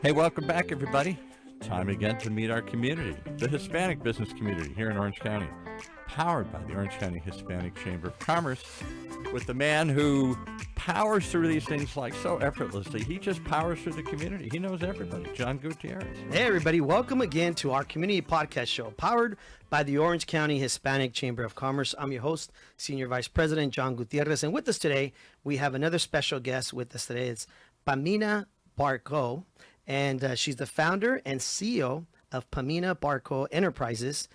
Hey, welcome back, everybody. Time again to meet our community, the Hispanic business community here in Orange County, powered by the Orange County Hispanic Chamber of Commerce, with the man who powers through these things like so effortlessly. He just powers through the community. He knows everybody. John Gutierrez. Hey, everybody. Welcome again to our community podcast show, powered by the Orange County Hispanic Chamber of Commerce. I'm your host, Senior Vice President John Gutierrez. And with us today, we have another special guest with us today. It's Pamina Barkow. And she's the founder and CEO of Pamina Barkow Enterprises,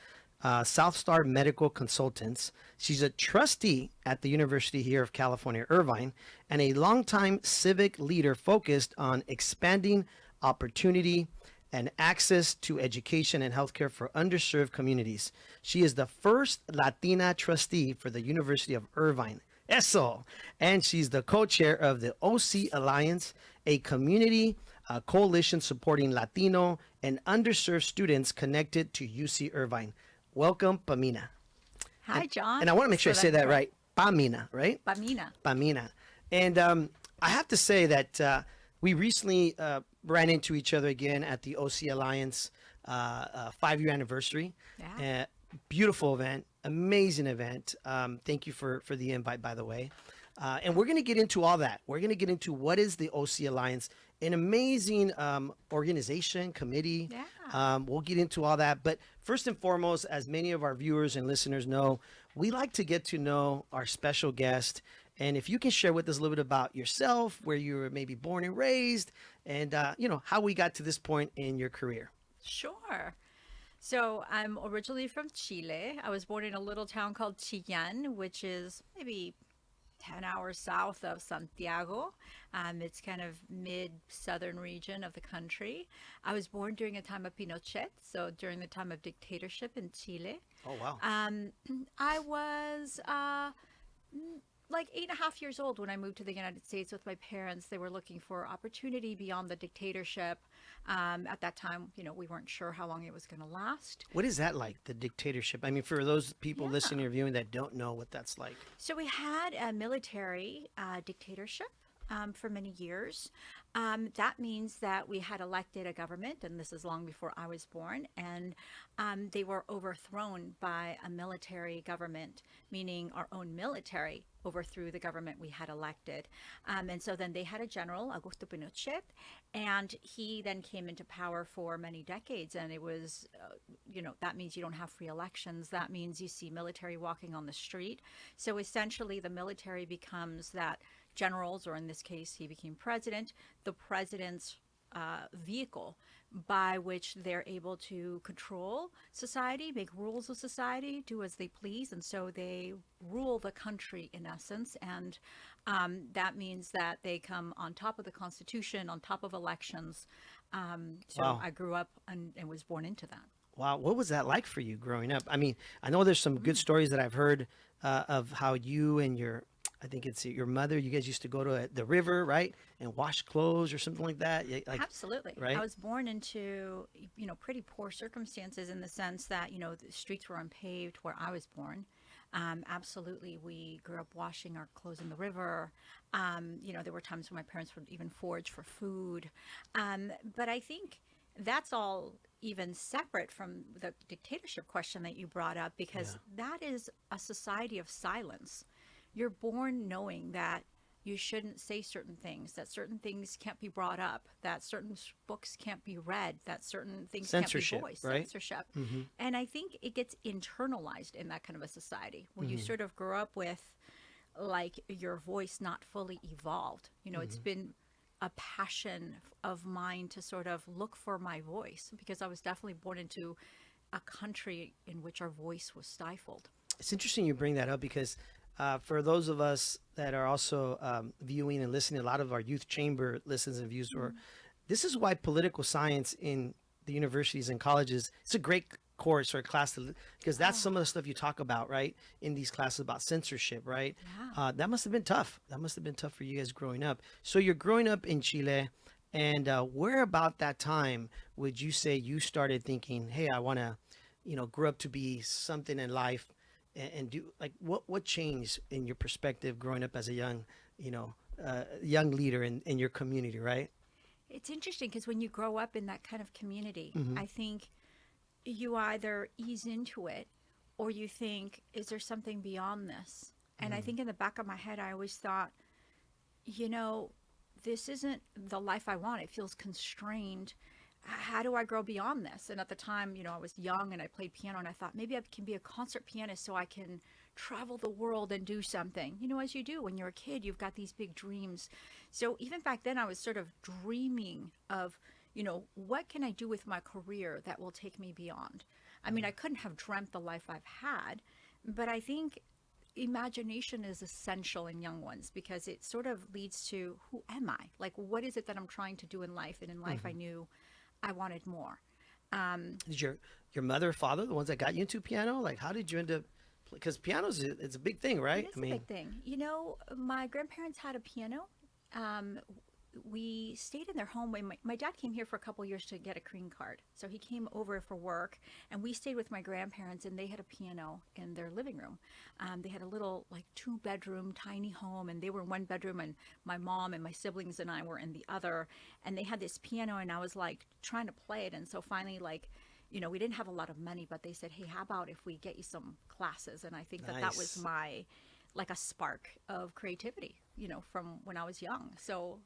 Southstar Medical Consultants. She's a trustee at the University here of California, Irvine, and a longtime civic leader focused on expanding opportunity and access to education and healthcare for underserved communities. She is the first Latina trustee for the University of Irvine. Eso! And she's the co-chair of the OC Alliance, a community coalition supporting Latino and underserved students connected to UC Irvine. Welcome, Pamina. Hi, John. And I want to make sure I say that right. Pamina, right? Pamina. Pamina. And I have to say that we recently ran into each other again at the OC Alliance 5-year anniversary. Yeah. Beautiful event, amazing event. Thank you for the invite, by the way. And we're going to get into all that. We're going to get into what is the OC Alliance, an amazing organization, committee. Yeah. We'll get into all that. But first and foremost, as many of our viewers and listeners know, we like to get to know our special guest. And if you can share with us a little bit about yourself, where you were maybe born and raised, and how we got to this point in your career. Sure. So I'm originally from Chile. I was born in a little town called Chillán, which is maybe 10 hours south of Santiago. It's kind of mid-southern region of the country. I was born during a time of Pinochet, so during the time of dictatorship in Chile. Oh, wow. I was like 8.5 years old when I moved to the United States with my parents. They were looking for opportunity beyond the dictatorship. At that time, we weren't sure how long it was going to last. What is that like, the dictatorship? I mean, for those people Yeah. listening or viewing that don't know what that's like. So we had a military dictatorship for many years. That means that we had elected a government, and this is long before I was born, and they were overthrown by a military government, meaning our own military overthrew the government we had elected. And so then they had a general, Augusto Pinochet, and he then came into power for many decades. And it was, that means you don't have free elections. That means you see military walking on the street. So essentially the military becomes that generals, or in this case, he became president, the president's vehicle by which they're able to control society, make rules of society, do as they please. And so they rule the country in essence. And that means that they come on top of the Constitution, on top of elections. So Wow. I grew up and was born into that. Wow. What was that like for you growing up? I mean, I know there's some good stories that I've heard of how you and I think it's your mother, you guys used to go to the river, right? And wash clothes or something like that. Absolutely. right? I was born into, pretty poor circumstances in the sense that, the streets were unpaved where I was born. Absolutely. We grew up washing our clothes in the river. There were times when my parents would even forage for food. But I think that's all even separate from the dictatorship question that you brought up, because that is a society of silence. You're born knowing that you shouldn't say certain things, that certain things can't be brought up, that certain books can't be read, that certain things Censorship, can't be voiced. right? Censorship. And I think it gets internalized in that kind of a society where you sort of grow up with like your voice not fully evolved. It's been a passion of mine to sort of look for my voice, because I was definitely born into a country in which our voice was stifled. It's interesting you bring that up, because for those of us that are also viewing and listening, a lot of our youth chamber listens and views, or this is why political science in the universities and colleges, it's a great course or class because that's some of the stuff you talk about, right? In these classes about censorship, right? Yeah. That must have been tough. That must have been tough for you guys growing up. So you're growing up in Chile, and where about that time would you say you started thinking, hey, I want to, grow up to be something in life? And do like what changed in your perspective growing up as a young young leader in your community, right? It's interesting because when you grow up in that kind of community, Mm-hmm. I think you either ease into it or you think, is there something beyond this? And I Mm-hmm. think in the back of my head, I always thought, you know, this isn't the life I want. It feels constrained. How do I grow beyond this? And at the time, I was young and I played piano, and I thought maybe I can be a concert pianist so I can travel the world and do something. As you do when you're a kid, you've got these big dreams. So even back then, I was sort of dreaming of, what can I do with my career that will take me beyond? I mean, I couldn't have dreamt the life I've had, but I think imagination is essential in young ones because it sort of leads to, who am I? Like, what is it that I'm trying to do in life? And in life, I knew I wanted more. Is your mother or father the ones that got you into piano? Like, how did you end up? Because piano's it's a big thing, right? It is a big thing. My grandparents had a piano. We stayed in their home. When my dad came here for a couple years to get a green card. So he came over for work, and we stayed with my grandparents, and they had a piano in their living room. They had a little, like, 2-bedroom, tiny home, and they were in one bedroom, and my mom and my siblings and I were in the other. And they had this piano, and I was, like, trying to play it. And so finally, like, we didn't have a lot of money, but they said, hey, how about if we get you some classes? And I think that was Nice. like a spark of creativity, from when I was young. So,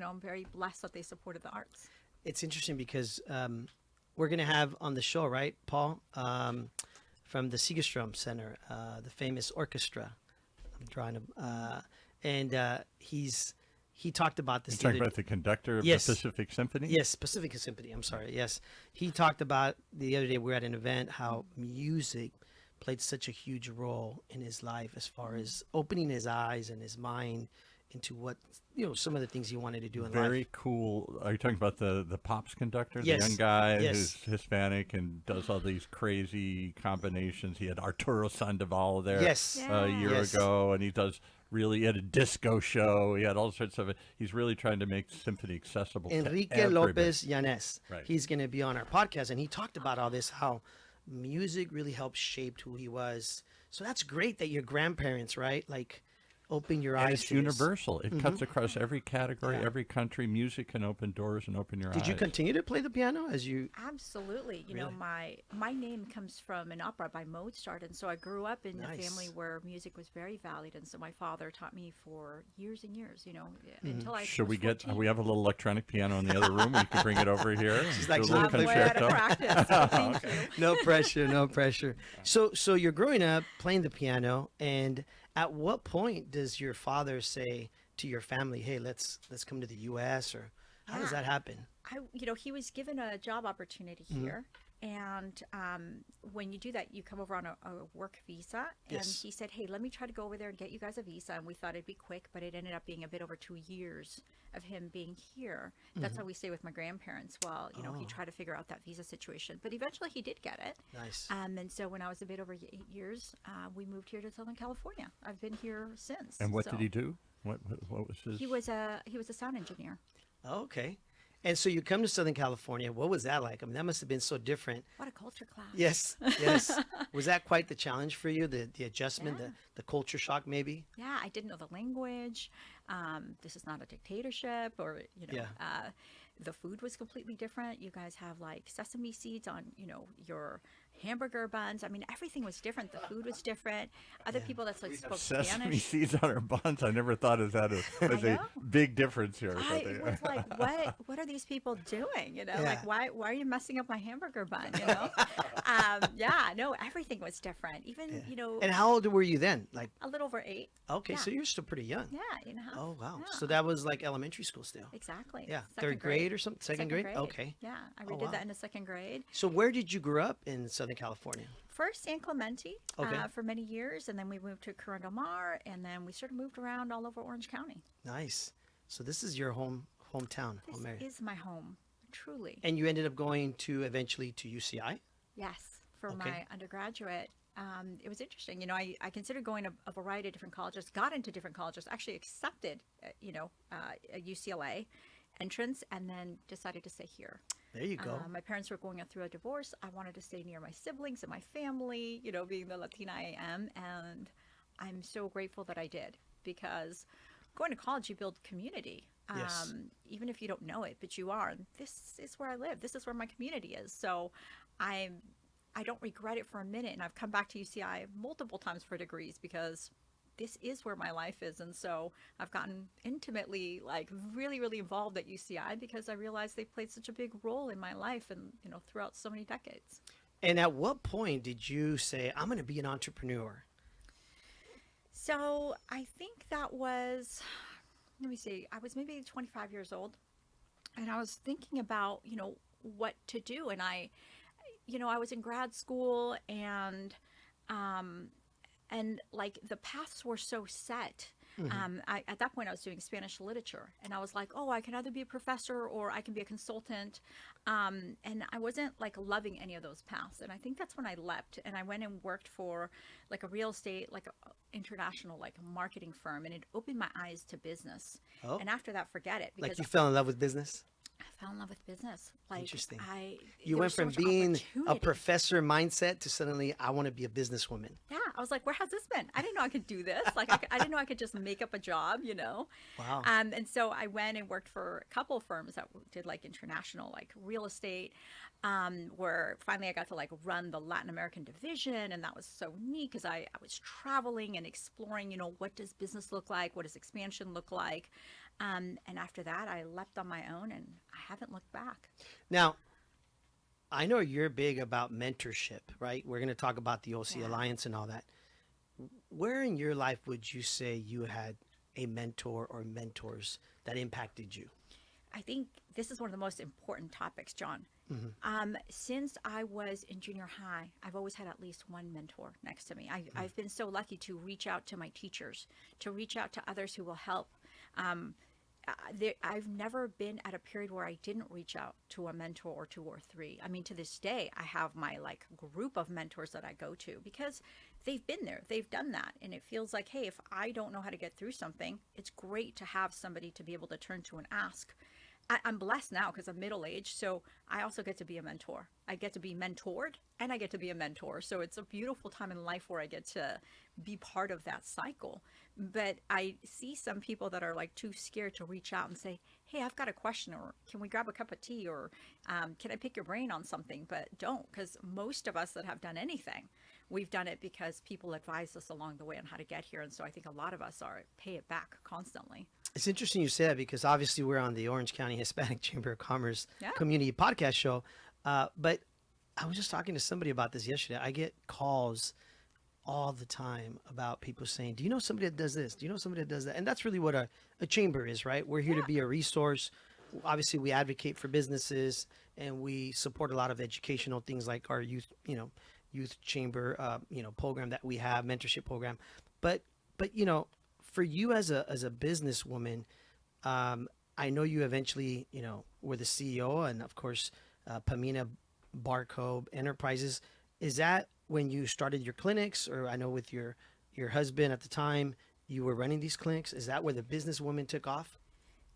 I'm very blessed that they supported the arts. It's interesting because we're going to have on the show, right, Paul, from the Segerstrom Center, the famous orchestra. I'm drawing him. And he talked about this. You're talking about the conductor of Yes. the Pacific Symphony? Yes, Pacific Symphony. I'm sorry. Yes. He talked about the other day we were at an event how music played such a huge role in his life as far as opening his eyes and his mind into what, some of the things he wanted to do in life. Very cool. Are you talking about the Pops conductor? Yes. The young guy Yes. who's Hispanic and does all these crazy combinations. He had Arturo Sandoval there Yes. a year Yes. ago, and he had a disco show. He had all sorts of it. He's really trying to make symphony accessible Enrique to everybody. Lopez Llanes. Right. He's going to be on our podcast, and he talked about all this, how music really helped shape who he was. So that's great that your grandparents, right, like, open your And eyes it's to this. universal. It cuts across every category, Yeah. every country. Music can open doors and open your eyes. Did you continue to play the piano as you? Absolutely. Really? My name comes from an opera by Mozart, and so I grew up in a Nice. family where music was very valued, and so my father taught me for years and years, Mm-hmm. until I Should was we get? 14. We have a little electronic piano in the other room. You can bring it over here. She's and like, do a little "Please, I'm way out concerto. of practice. So thank you. No pressure, no pressure. So you're growing up playing the piano, and at what point does your father say to your family, "Hey, let's come to the U.S." or how does Yeah. that happen? He was given a job opportunity Mm-hmm. here. And when you do that, you come over on a work visa. And Yes. he said, hey, let me try to go over there and get you guys a visa. And we thought it'd be quick, but it ended up being a bit over 2 years of him being here. That's how we stay with my grandparents while, he Mm-hmm. Oh. tried to figure out that visa situation. But eventually he did get it. Nice. And so when I was a bit over 8 years, we moved here to Southern California. I've been here since. And what So did he do? What was his? He was a sound engineer. Okay. And so you come to Southern California. What was that like? I mean, that must have been so different. What a culture clash. Yes, yes. Was that quite the challenge for you? The adjustment, Yeah. the culture shock, maybe? Yeah, I didn't know the language. This is not a dictatorship, or Yeah. the food was completely different. You guys have like sesame seeds on your hamburger buns. I mean, everything was different. The food was different. Other people that's like spoke Sesame Spanish. seeds on our buns. I never thought of that as a know. big difference here. I was like, what are these people doing? Yeah. Like why are you messing up my hamburger bun? Yeah, no, everything was different. Even And how old were you then? Like, a little over 8. okay, Yeah. so you're still pretty young. Yeah, 8.5. Oh, wow. Yeah. So that was like elementary school still. Exactly. Yeah. Second Third grade or something? Second grade? Okay. Yeah, I Oh, redid wow. that in the second grade. So where did you grow up in Southern California? First San Clemente Okay. for many years, and then we moved to Corona Del Mar, and then we sort of moved around all over Orange County. Nice. So this is your hometown. This home area. is my home, truly. And you ended up going to eventually to UCI? Yes, for Okay. my undergraduate. It was interesting. I considered going to a variety of different colleges, got into different colleges, actually accepted, a UCLA entrance, and then decided to stay here. There you go. My parents were going through a divorce. I wanted to stay near my siblings and my family, being the Latina I am. And I'm so grateful that I did, because going to college, you build community. Yes. Even if you don't know it, but you are. And this is where I live. This is where my community is. So I don't regret it for a minute. And I've come back to UCI multiple times for degrees because this is where my life is. And so I've gotten intimately, like really, really involved at UCI because I realized they played such a big role in my life and, throughout so many decades. And at what point did you say, I'm going to be an entrepreneur? So I think that was, let me see, I was maybe 25 years old and I was thinking about, what to do. And I was in grad school and like the paths were so set. At that point I was doing Spanish literature and I was like, oh, I can either be a professor or I can be a consultant. And I wasn't like loving any of those paths. And I think that's when I leapt and I went and worked for like a real estate, like a international, like marketing firm. And it opened my eyes to business. Oh. And after that, forget it. Like you fell in love with business? I fell in love with business. Like Interesting. there You went was so from much being a opportunity. professor mindset to suddenly, I want to be a businesswoman. Yeah, I was like, where has this been? I didn't know I could do this. Like, I didn't know I could just make up a job, Wow. And so I went and worked for a couple of firms that did like international, like real estate, where finally I got to like run the Latin American division. And that was so neat because I was traveling and exploring, what does business look like? What does expansion look like? And after that, I leapt on my own and I haven't looked back. Now, I know you're big about mentorship, right? We're going to talk about the OC Alliance and all that. Where in your life would you say you had a mentor or mentors that impacted you? I think this is one of the most important topics, John. Since I was in junior high, I've always had at least one mentor next to me. I've been so lucky to reach out to my teachers, to reach out to others who will help. I've never been at a period where I didn't reach out to a mentor or two or three. I mean, to this day, I have my like group of mentors that I go to because they've been there, they've done that. And it feels like, hey, if I don't know how to get through something, it's great to have somebody to be able to turn to and ask. I'm blessed now because I'm middle-aged, so I also get to be a mentor. I get to be mentored and I get to be a mentor. So it's a beautiful time in life where I get to be part of that cycle. But I see some people that are like too scared to reach out and say, hey, I've got a question, or can we grab a cup of tea, or can I pick your brain on something? But don't, because most of us that have done anything, we've done it because people advised us along the way on how to get here. And so I think a lot of us pay it back constantly. It's interesting you say that because obviously we're on the Orange County Hispanic Chamber of Commerce Yeah. community podcast show. But I was just talking to somebody about this yesterday. I get calls all the time about people saying, do you know somebody that does this? Do you know somebody that does that? And that's really what a chamber is, right? We're here to be a resource. Obviously, we advocate for businesses and we support a lot of educational things like our youth chamber, program that we have, mentorship program. But for you as a businesswoman, I know you eventually, were the CEO and of course, Pamina Barkow Enterprises. Is that when you started your clinics, or I know with your husband at the time, you were running these clinics? Is that where the businesswoman took off?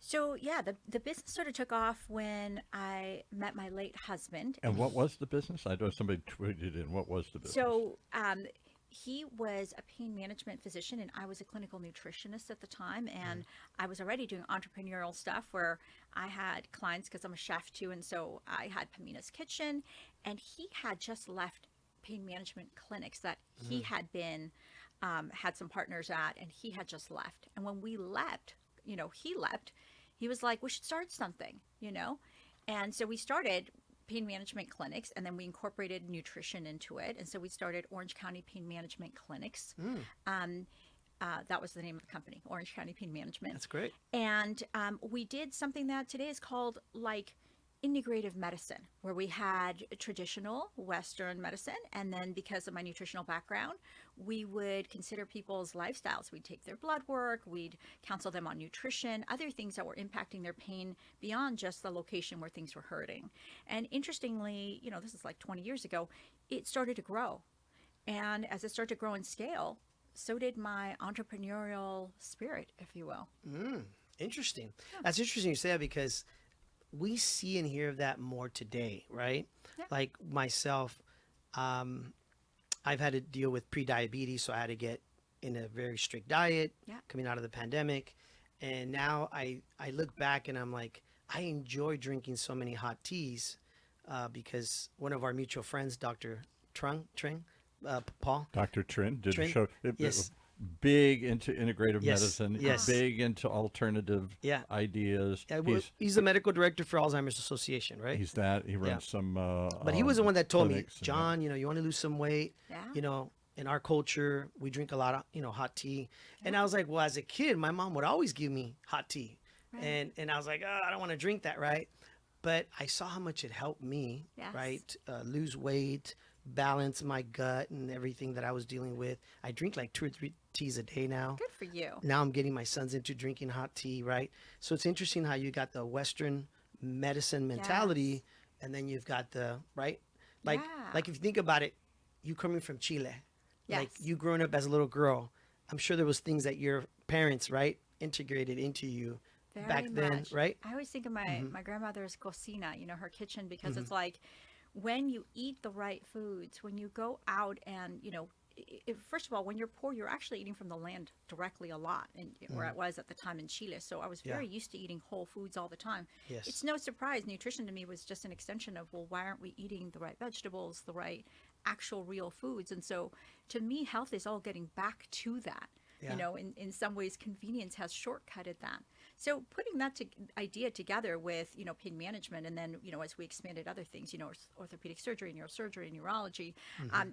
So yeah, the business sort of took off when I met my late husband. And what was the business? I know somebody tweeted in. What was the business? So he was a pain management physician and I was a clinical nutritionist at the time. And I was already doing entrepreneurial stuff where I had clients because I'm a chef too. And so I had Pamina's Kitchen, and he had just left pain management clinics that he had been, had some partners at, and he had just left. And when we left, he was like, we should start something, And so we started pain management clinics, and then we incorporated nutrition into it. And so we started Orange County Pain Management Clinics. That was the name of the company, Orange County Pain Management. That's great. And we did something that today is called like integrative medicine, where we had traditional Western medicine. And then because of my nutritional background, we would consider people's lifestyles. We'd take their blood work, we'd counsel them on nutrition, other things that were impacting their pain beyond just the location where things were hurting. And interestingly, this is like 20 years ago, it started to grow. And as it started to grow in scale, so did my entrepreneurial spirit, if you will. Interesting. Yeah. That's interesting you say that because we see and hear that more today, right? Yeah. Like myself, I've had to deal with pre-diabetes, so I had to get in a very strict diet coming out of the pandemic. And now I look back and I'm like, I enjoy drinking so many hot teas because one of our mutual friends, Dr. Trung, Paul. Dr. Trin did a Trin? show. Yes. Big into integrative Yes, medicine. yes. Big into alternative Yeah. ideas. Yeah, he's the medical director for Alzheimer's Association, right? He's that. He runs Yeah. some. But he was the one that told me, clinics and John, you want to lose some weight. Yeah. In our culture, we drink a lot of, hot tea. And I was like, well, as a kid, my mom would always give me hot tea. Right. And I was like, oh, I don't want to drink that, right? But I saw how much it helped me, Yes. right? Lose weight, balance my gut and everything that I was dealing with. I drink like 2 or 3 teas a day now. Good for you. Now I'm getting my sons into drinking hot tea, right? So it's interesting how you got the Western medicine mentality, and then you've got the right, like Yeah. if you think about it, you coming from Chile, like Yes. you growing up as a little girl. I'm sure there was things that your parents, right, integrated into you Very back then, much. right? I always think of my grandmother's cocina, her kitchen, because it's like when you eat the right foods, when you go out and, first of all, when you're poor, you're actually eating from the land directly a lot, and where I was at the time in Chile. So I was very used to eating whole foods all the time. Yes. It's no surprise. Nutrition to me was just an extension of, well, why aren't we eating the right vegetables, the right actual real foods? And so to me, health is all getting back to that. Yeah. In some ways, convenience has shortcutted that. So putting that idea together with, pain management, and then, as we expanded other things, orthopedic surgery, neurosurgery, neurology,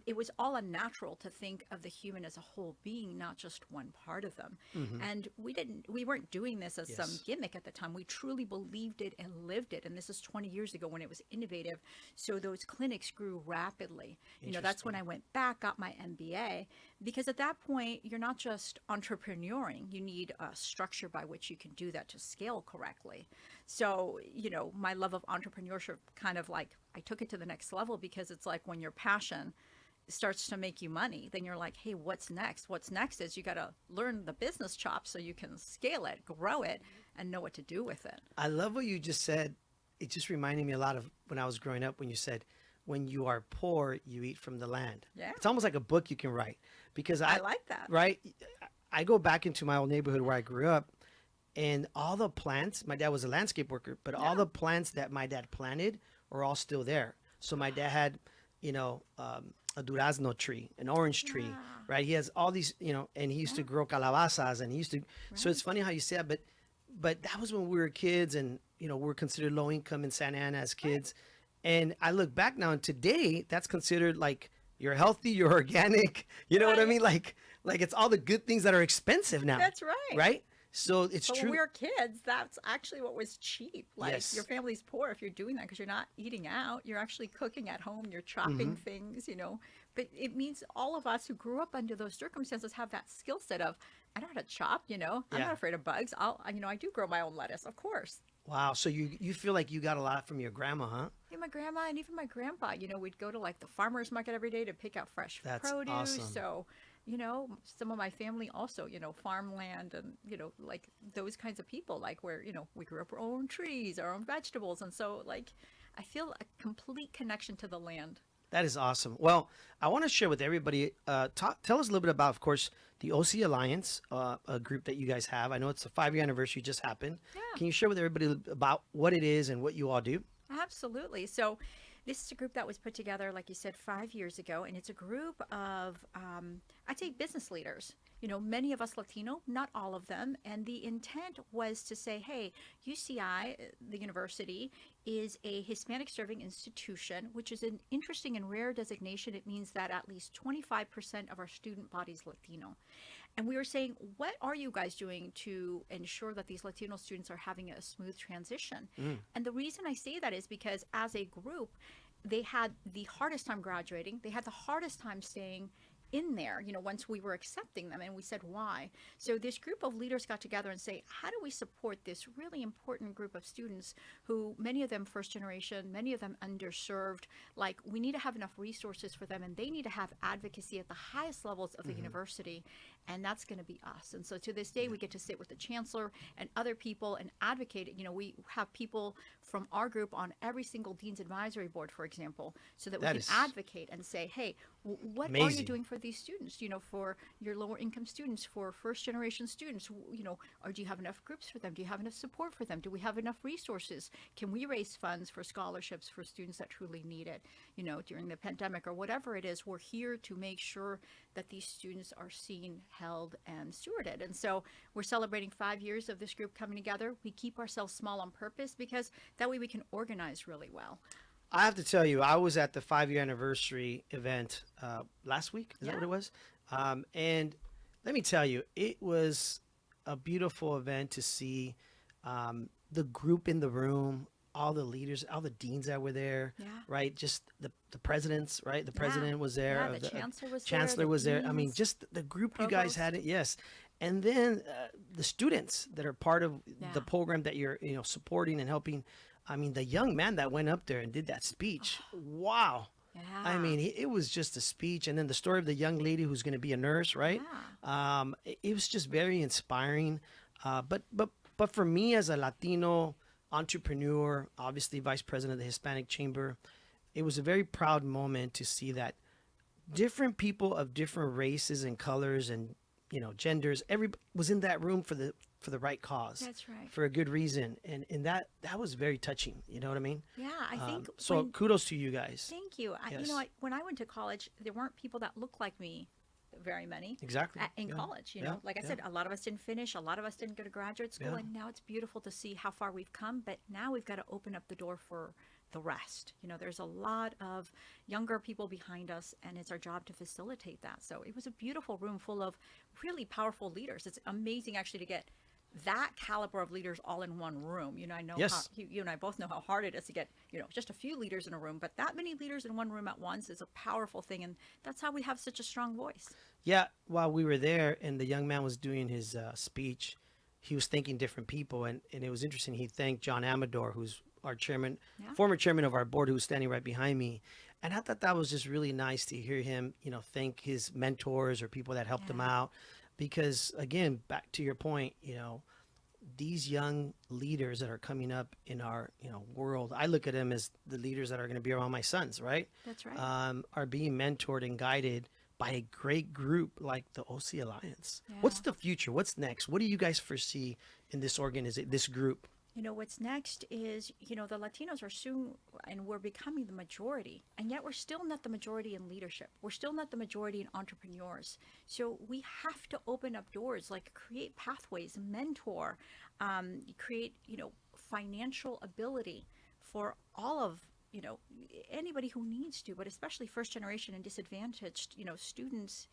it was all unnatural to think of the human as a whole being, not just one part of them. And we weren't doing this as some gimmick at the time. We truly believed it and lived it. And this is 20 years ago when it was innovative. So those clinics grew rapidly. That's when I went back, got my MBA, because at that point, you're not just entrepreneuring. You need a structure by which you can do that to scale correctly. So, my love of entrepreneurship kind of like, I took it to the next level, because it's like when your passion starts to make you money, then you're like, hey, what's next? What's next is you got to learn the business chops so you can scale it, grow it, and know what to do with it. I love what you just said. It just reminded me a lot of when I was growing up, when you said, when you are poor, you eat from the land. Yeah. It's almost like a book you can write, because I like that. Right? I go back into my old neighborhood where I grew up, and all the plants, my dad was a landscape worker, but all the plants that my dad planted are all still there. So my dad had, a durazno tree, an orange tree, right? He has all these, and he used to grow calabazas, and he used to, so it's funny how you say that, but that was when we were kids, and, we were considered low income in Santa Ana as kids. And I look back now, and today that's considered like, you're healthy, you're organic, you know what I mean? Like it's all the good things that are expensive now. That's right. Right? So it's But true. when we were kids, that's actually what was cheap. Like, Yes. your family's poor if you're doing that, because you're not eating out. You're actually cooking at home. You're chopping things, But it means all of us who grew up under those circumstances have that skill set of, I know how to chop, I'm Yeah. not afraid of bugs. I do grow my own lettuce, of course. Wow. So you feel like you got a lot from your grandma, huh? Yeah, my grandma and even my grandpa, we'd go to like the farmer's market every day to pick out fresh That's produce. awesome. So, some of my family also, farmland and, like those kinds of people, like where, we grew up our own trees, our own vegetables. And so like, I feel a complete connection to the land. That is awesome. Well, I want to share with everybody, tell us a little bit about, of course, the OC Alliance, a group that you guys have. I know it's a 5-year anniversary just happened. Yeah. Can you share with everybody about what it is and what you all do? Absolutely. So this is a group that was put together, like you said, 5 years ago, and it's a group of, I'd say, business leaders. Many of us Latino, not all of them. And the intent was to say, hey, UCI, the university, is a Hispanic serving institution, which is an interesting and rare designation. It means that at least 25% of our student body is Latino. And we were saying, what are you guys doing to ensure that these Latino students are having a smooth transition? And the reason I say that is because as a group, they had the hardest time graduating. They had the hardest time staying in there, once we were accepting them, and we said why. So this group of leaders got together and say, how do we support this really important group of students who, many of them first generation, many of them underserved, like we need to have enough resources for them, and they need to have advocacy at the highest levels of the university, and that's going to be us. And so to this day, we get to sit with the chancellor and other people and advocate. We have people from our group on every single dean's advisory board, for example, so that we can advocate and say, hey, What are you Amazing. doing for these students, for your lower income students, for first generation students, or do you have enough groups for them? Do you have enough support for them? Do we have enough resources? Can we raise funds for scholarships for students that truly need it, during the pandemic or whatever it is? We're here to make sure that these students are seen, held, and stewarded. And so we're celebrating 5 years of this group coming together. We keep ourselves small on purpose because that way we can organize really well. I have to tell you, I was at the 5-year anniversary event last week. Is that Yeah. what it was? And let me tell you, it was a beautiful event to see the group in the room, all the leaders, all the deans that were there, Yeah. right? Just the presidents, right? The president was there. Yeah, the chancellor was there. Chancellor the was there. I mean, deans. just the group you guys Provost. had it. Yes. And then the students that are part of Yeah. the program that you're, supporting and helping. I mean, the young man that went up there and did that speech. Wow. Yeah. I mean, it was just a speech. And then the story of the young lady who's going to be a nurse, right? It was just very inspiring. But for me as a Latino entrepreneur, obviously vice president of the Hispanic Chamber, it was a very proud moment to see that different people of different races and colors and genders, everybody was in that room for the right cause. That's right. For a good reason, and that was very touching. You know what I mean? Yeah, I think So when- kudos to you guys. Thank you. Yes. When I went to college, there weren't people that looked like me, very many. Exactly. In Yeah. college, Yeah. like I Yeah. said, a lot of us didn't finish. A lot of us didn't go to graduate school, Yeah. and now it's beautiful to see how far we've come. But now we've got to open up the door for the rest. There's a lot of younger people behind us, and it's our job to facilitate that. So it was a beautiful room full of really powerful leaders. It's amazing actually to get that caliber of leaders all in one room. I know Yes. how you and I both know how hard it is to get, just a few leaders in a room, but that many leaders in one room at once is a powerful thing. And that's how we have such a strong voice. Yeah, while we were there and the young man was doing his speech, he was thanking different people, and it was interesting. He thanked John Amador, who's our chairman, Yeah. former chairman of our board, who was standing right behind me. And I thought that was just really nice to hear him, thank his mentors or people that helped him Yeah. out. Because again, back to your point, these young leaders that are coming up in our, world, I look at them as the leaders that are going to be around my sons, right? That's right. Are being mentored and guided by a great group like the OC Alliance. What's Yeah. the future? What's next? What do you guys foresee in this organization, this group? What's next is, the Latinos are soon, and we're becoming the majority, and yet we're still not the majority in leadership. We're still not the majority in entrepreneurs. So we have to open up doors, like create pathways, mentor, create, financial ability for all of, anybody who needs to, but especially first generation and disadvantaged, students,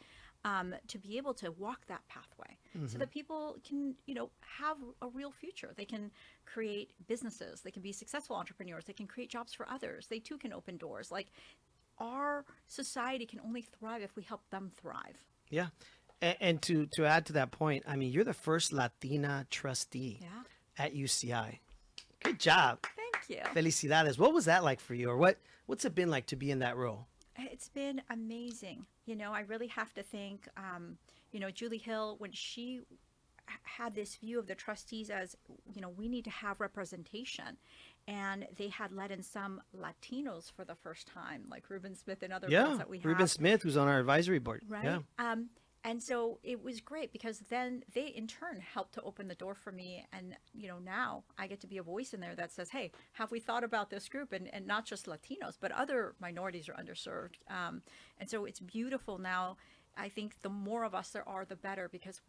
to be able to walk that pathway so that people can, have a real future. They can create businesses. They can be successful entrepreneurs. They can create jobs for others. They too can open doors. Like, our society can only thrive if we help them thrive. Yeah. And to add to that point, I mean, you're the first Latina trustee Yeah. at UCI. Good job. Thank you. Felicidades. What was that like for you? Or what's it been like to be in that role? It's been amazing. I really have to thank, Julie Hill, when she had this view of the trustees as, we need to have representation. And they had let in some Latinos for the first time, like Ruben Smith and other folks that we have. Ruben Smith, who's on our advisory board. Right. Yeah. And so it was great because then they in turn helped to open the door for me. And, now I get to be a voice in there that says, hey, have we thought about this group? And not just Latinos, but other minorities are underserved. And so it's beautiful now. I think the more of us there are, the better, because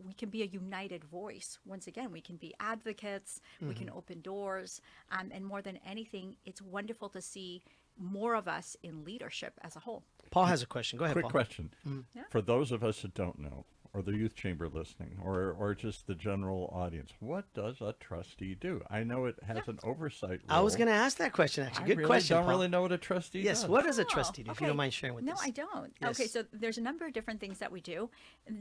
we can be a united voice. Once again, we can be advocates, we can open doors. And more than anything, it's wonderful to see more of us in leadership as a whole. Paul has a question. Go ahead, Quick Paul. question. Yeah. For those of us that don't know, or the youth chamber listening, or just the general audience, what does a trustee do? I know it has an oversight role. I was going to ask that question, actually. I Good really question, don't Paul. really know what a trustee Yes, does. what does a Oh, trustee do, if you okay. don't mind sharing with No, us? I don't. Yes. Okay, so there's a number of different things that we do.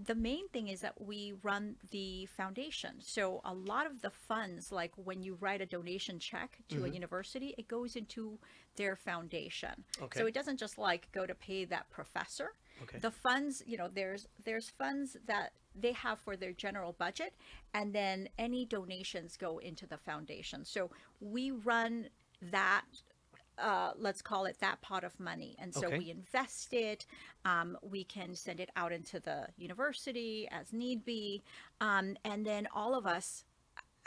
The main thing is that we run the foundation. So a lot of the funds, like when you write a donation check to a university, it goes into their foundation. Okay. So it doesn't just like go to pay that professor. Okay. The funds, there's funds that they have for their general budget, and then any donations go into the foundation. So we run that let's call it that pot of money. And so Okay. we invest it. We can send it out into the university as need be. And then all of us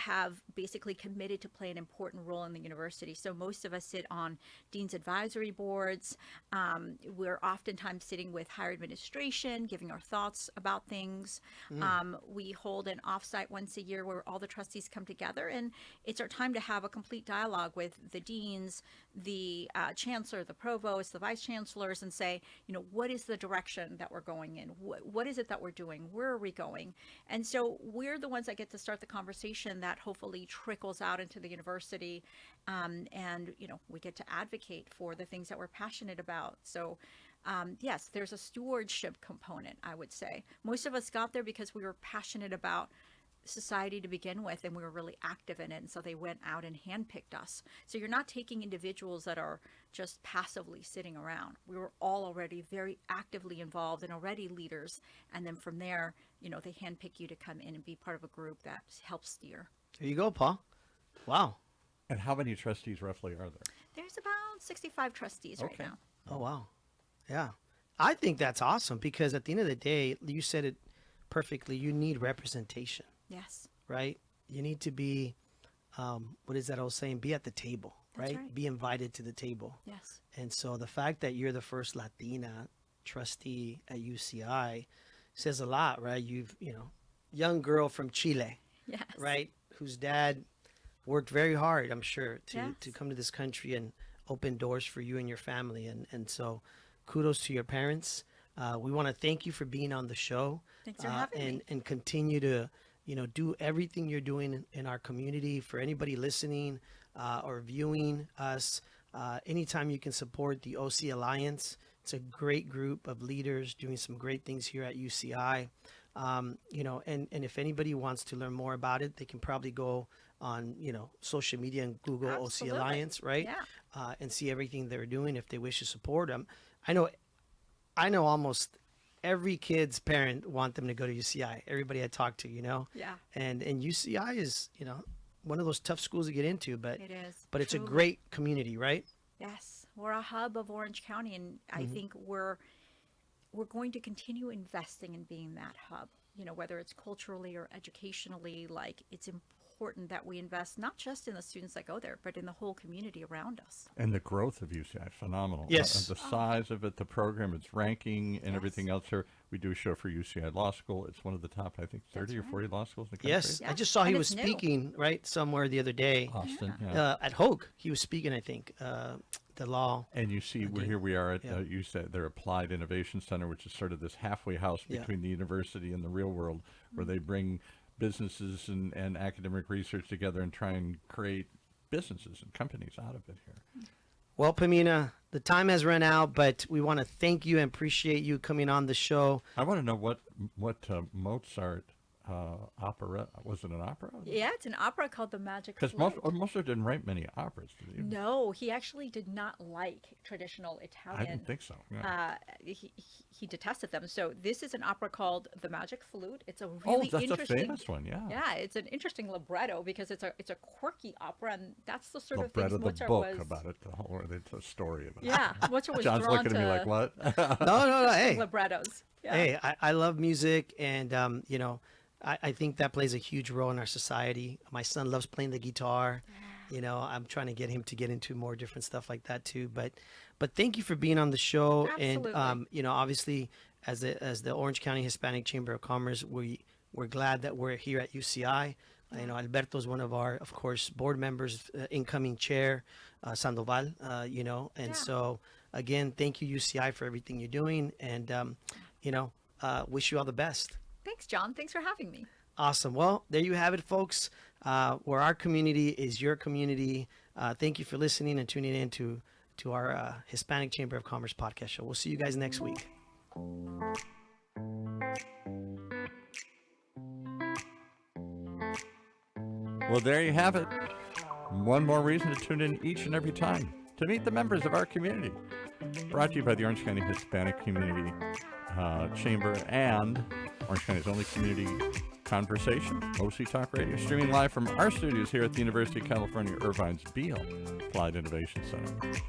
have basically committed to play an important role in the university. So most of us sit on dean's advisory boards. We're oftentimes sitting with higher administration, giving our thoughts about things. We hold an offsite once a year where all the trustees come together, and it's our time to have a complete dialogue with the deans, the chancellor, the provost, the vice chancellors, and say, what is the direction that we're going in? What is it that we're doing? Where are we going? And so we're the ones that get to start the conversation that hopefully trickles out into the university. And we get to advocate for the things that we're passionate about. So yes, there's a stewardship component, I would say. Most of us got there because we were passionate about society to begin with, and we were really active in it, and so they went out and handpicked us. So you're not taking individuals that are just passively sitting around. We were all already very actively involved and already leaders, and then from there, they handpick you to come in and be part of a group that helps steer. There you go, Paul. Wow. And how many trustees roughly are there? There's about 65 trustees right Okay. now. Oh, wow. Yeah. I think that's awesome because at the end of the day, you said it perfectly. You need representation, Yes. right? You need to be, what is that old saying? Be at the table, That's right? right. Be invited to the table. Yes. And so the fact that you're the first Latina trustee at UCI says a lot, right? Young girl from Chile, Yes. right? Whose dad worked very hard, I'm sure, to Yes. come to this country and open doors for you and your family. And so kudos to your parents. We want to thank you for being on the show. Thanks for having me. And continue to, do everything you're doing in our community. For anybody listening or viewing us, anytime you can support the OC Alliance, it's a great group of leaders doing some great things here at UCI. And if anybody wants to learn more about it, they can probably go on, social media and Google Absolutely. OC Alliance, right? Yeah. And see everything they're doing if they wish to support them. I know almost every kid's parent want them to go to UCI. Everybody I talk to, Yeah. and UCI is, one of those tough schools to get into, but It is. but it's a truly. great community, right? Yes, we're a hub of Orange County, and I Mm-hmm. think we're going to continue investing in being that hub. Whether it's culturally or educationally, it's important that we invest not just in the students that go there, but in the whole community around us. And the growth of UCI, phenomenal. Yes. The size of it, the program, its ranking, and Yes. everything else here. We do a show for UCI Law School. It's one of the top, I think, 30 or right. 40 law schools in the country. Yes, I Yeah, just saw he and was it's new. speaking right somewhere the other day Austin, yeah. at Hogue. He was speaking, I think, the law. And you see, here we are at UCI, their Applied Innovation Center, which is sort of this halfway house Yeah. between the university and the real world, where they bring businesses and academic research together and try and create businesses and companies out of it here. Well, Pamina, the time has run out, but we want to thank you and appreciate you coming on the show. I want to know what Mozart opera, was it an opera? Yeah, it's an opera called The Magic Because Flute. Mozart didn't write many operas, did he? No, he actually did not like traditional Italian. I didn't think so. Yeah. He detested them. So this is an opera called The Magic Flute. It's a Oh, really that's a interesting. famous one, yeah. Yeah, it's an interesting libretto because it's a quirky opera, and that's the sort The of bread things of the Mozart book was. about it, the whole it's a story about it. Yeah, Mozart was John's drawn looking to at me like, what? No, hey, librettos. Yeah. hey, I love music, and I think that plays a huge role in our society. My son loves playing the guitar. I'm trying to get him to get into more different stuff like that too. But thank you for being on the show. Absolutely. And obviously, as the Orange County Hispanic Chamber of Commerce, we're glad that we're here at UCI. Alberto is one of our, of course, board members, incoming chair, Sandoval. Yeah. So again, thank you UCI for everything you're doing, and wish you all the best. Thanks, John. Thanks for having me. Awesome. Well, there you have it, folks. Where our community is your community. Thank you for listening and tuning in to our Hispanic Chamber of Commerce podcast show. We'll see you guys next week. Well, there you have it. One more reason to tune in each and every time to meet the members of our community. Brought to you by the Orange County Hispanic Community Chamber and Orange County's only community conversation, OC Talk Radio, streaming live from our studios here at the University of California, Irvine's Beale Applied Innovation Center.